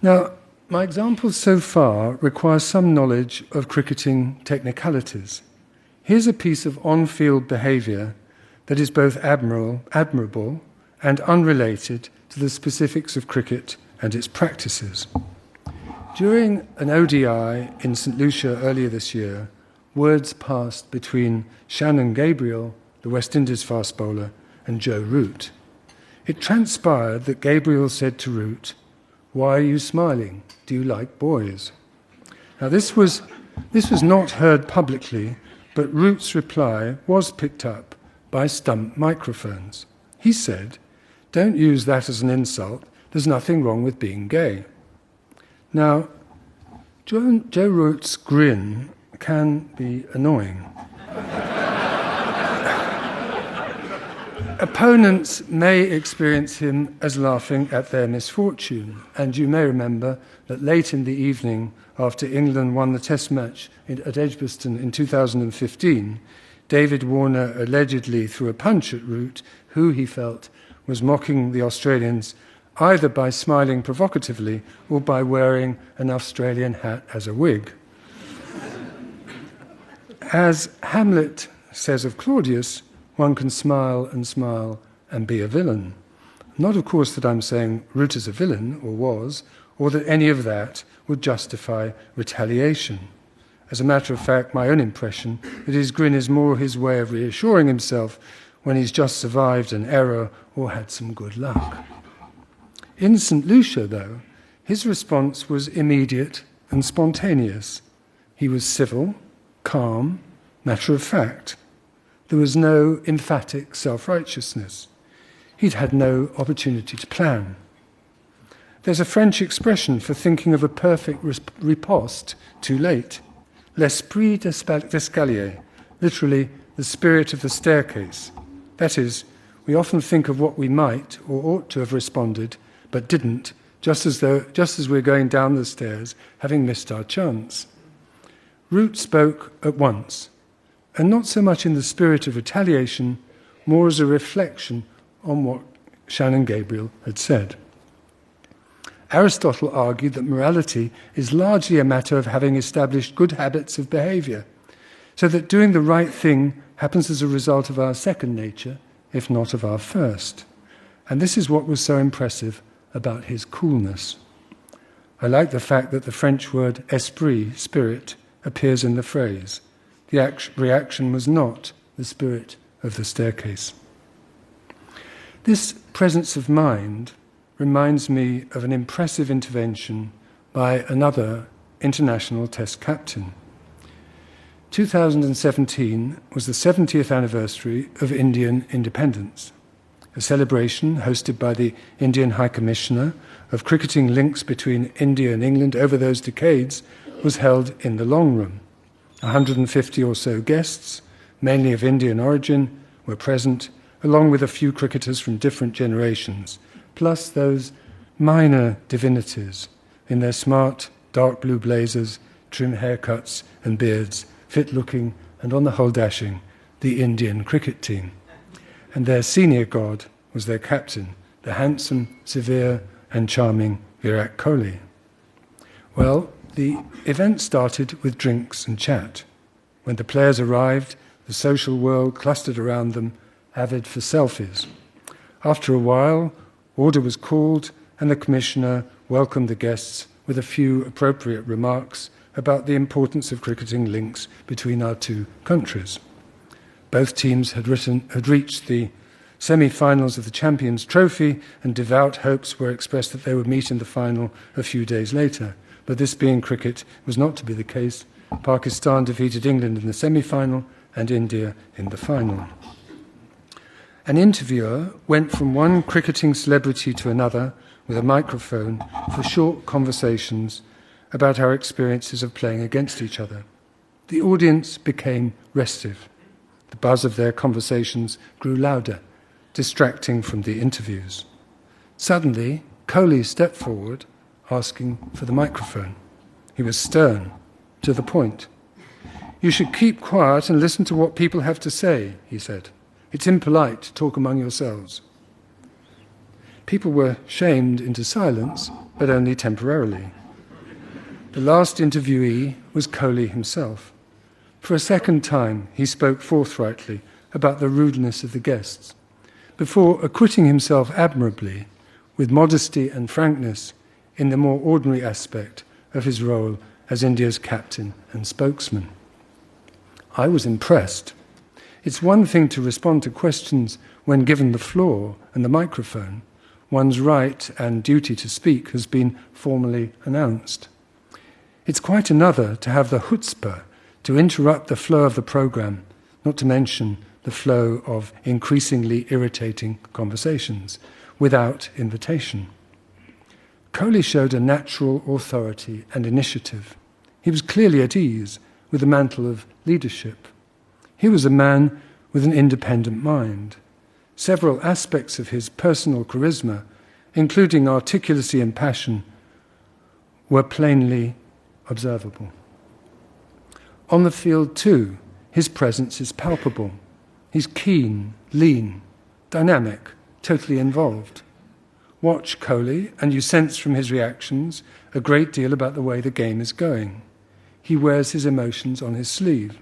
Now, my examples so far require some knowledge of cricketing technicalities. Here's a piece of on-field behaviour that is both admirable and unrelated to the specifics of cricket and its practices. During an ODI in St Lucia earlier this year, words passed between Shannon Gabriel, the West Indies fast bowler, and Joe Root. It transpired that Gabriel said to Root, "Why are you smiling? Do you like boys?" Now this was not heard publicly, but Root's reply was picked up by stump microphones. He said, "Don't use that as an insult. There's nothing wrong with being gay." Now, Joe Root's grin can be annoying. Opponents may experience him as laughing at their misfortune, and you may remember that late in the evening, after England won the Test match at Edgbaston in 2015, David Warne allegedly threw a punch at Root, who he felt was mocking the Australians either by smiling provocatively or by wearing an Australian hat as a wig. As Hamlet says of Claudius, one can smile and be a villain. Not, of course, that I'm saying Root is a villain, or was, or that any of that would justify retaliation. As a matter of fact, my own impression that his grin is more his way of reassuring himself when he's just survived an error or had some good luck. In St Lucia, though, his response was immediate and spontaneous. He was civil, calm, matter of fact. There was no emphatic self-righteousness. He'd had no opportunity to plan. There's a French expression for thinking of a perfect riposte too late. L'esprit d'escalier, literally the spirit of the staircase. That is, we often think of what we might or ought to have responded, but didn't, just as we're going down the stairs, having missed our chance. Root spoke at once, and not so much in the spirit of retaliation, more as a reflection on what Shannon Gabriel had said. Aristotle argued that morality is largely a matter of having established good habits of behaviour, so that doing the right thing happens as a result of our second nature, if not of our first. And this is what was so impressive about his coolness. I like the fact that the French word esprit, spirit, appears in the phrase. The reaction was not the spirit of the staircase. This presence of mind reminds me of an impressive intervention by another international Test captain. 2017 was the 70th anniversary of Indian independence. A celebration hosted by the Indian High Commissioner of cricketing links between India and England over those decades was held in the Long Room. 150 or so guests, mainly of Indian origin, were present, along with a few cricketers from different generations, plus those minor divinities in their smart dark blue blazers, trim haircuts and beards, fit-looking and on the whole dashing, the Indian cricket team. And their senior god was their captain, the handsome, severe and charming Virat Kohli. Well, the event started with drinks and chat. When the players arrived, the social world clustered around them, avid for selfies. After a while, order was called and the Commissioner welcomed the guests with a few appropriate remarks about the importance of cricketing links between our two countries. Both teams had reached the semi-finals of the Champions Trophy, and devout hopes were expressed that they would meet in the final a few days later. But this being cricket was not to be the case. Pakistan defeated England in the semi-final and India in the final. An interviewer went from one cricketing celebrity to another with a microphone for short conversations about our experiences of playing against each other. The audience became restive. The buzz of their conversations grew louder, distracting from the interviews. Suddenly, Kohli stepped forward, asking for the microphone. He was stern, to the point. "You should keep quiet and listen to what people have to say," he said. "It's impolite to talk among yourselves." People were shamed into silence, but only temporarily. The last interviewee was Kohli himself. For a second time, he spoke forthrightly about the rudeness of the guests, before acquitting himself admirably, with modesty and frankness, in the more ordinary aspect of his role as India's captain and spokesman. I was impressed. It's one thing to respond to questions when given the floor and the microphone. One's right and duty to speak has been formally announced. It's quite another to have the chutzpah to interrupt the flow of the programme, not to mention the flow of increasingly irritating conversations, without invitation. Kohli showed a natural authority and initiative. He was clearly at ease with the mantle of leadership. He was a man with an independent mind. Several aspects of his personal charisma, including articulacy and passion, were plainly observable. On the field, too, his presence is palpable. He's keen, lean, dynamic, totally involved. Watch Kohli, and you sense from his reactions a great deal about the way the game is going. He wears his emotions on his sleeve.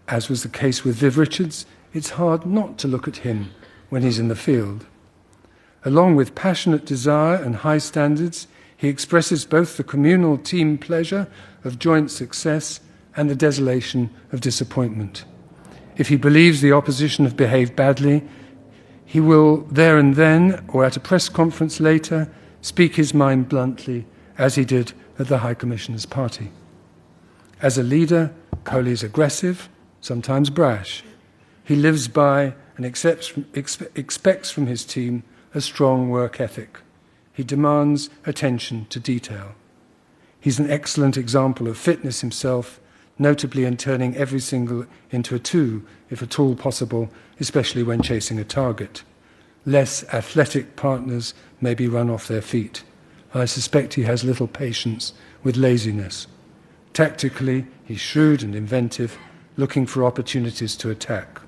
As was the case with Viv Richards, it's hard not to look at him when he's in the field. Along with passionate desire and high standards, he expresses both the communal team pleasure of joint success and the desolation of disappointment. If he believes the opposition have behaved badly, he will there and then, or at a press conference later, speak his mind bluntly, as he did at the High Commissioner's party. As a leader, Kohli is aggressive, sometimes brash. He lives by and expects from his team a strong work ethic. He demands attention to detail. He's an excellent example of fitness himself, notably in turning every single into a two, if at all possible, especially when chasing a target. Less athletic partners may be run off their feet. I suspect he has little patience with laziness. Tactically, he's shrewd and inventive, looking for opportunities to attack.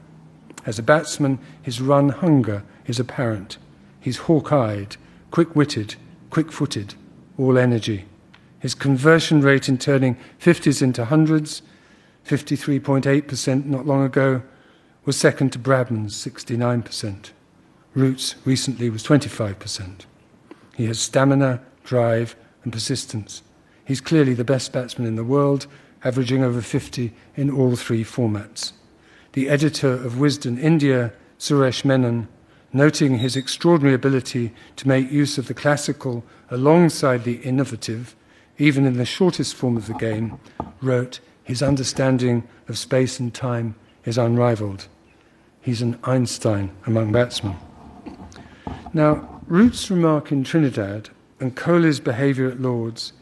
As a batsman, his run hunger is apparent. He's hawk-eyed, quick-witted, quick-footed, all energy. His conversion rate in turning 50s into hundreds, 53.8% not long ago, was second to Bradman's 69%. Root's recently was 25%. He has stamina, drive, and persistence. He's clearly the best batsman in the world, averaging over 50 in all three formats. The editor of Wisden India, Suresh Menon, noting his extraordinary ability to make use of the classical alongside the innovative, even in the shortest form of the game, wrote, "His understanding of space and time is unrivaled. He's an Einstein among batsmen." Now, Root's remark in Trinidad and Kohli's behaviour at Lord's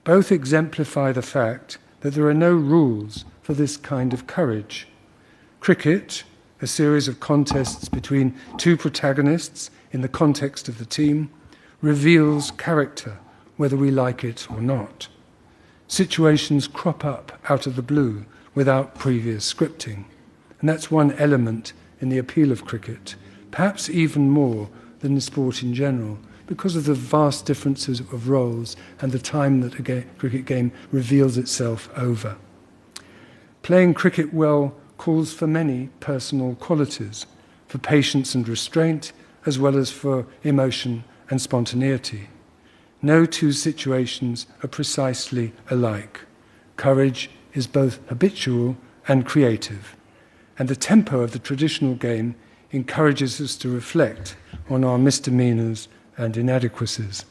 both exemplify the fact that there are no rules for this kind of courage. Cricket, a series of contests between two protagonists in the context of the team, reveals character, whether we like it or not. Situations crop up out of the blue without previous scripting. And that's one element in the appeal of cricket, perhaps even more than the sport in general, because of the vast differences of roles and the time that a cricket game reveals itself over. Playing cricket well calls for many personal qualities, for patience and restraint, as well as for emotion and spontaneity. No two situations are precisely alike. Courage is both habitual and creative, and the tempo of the traditional game encourages us to reflect on our misdemeanours and inadequacies.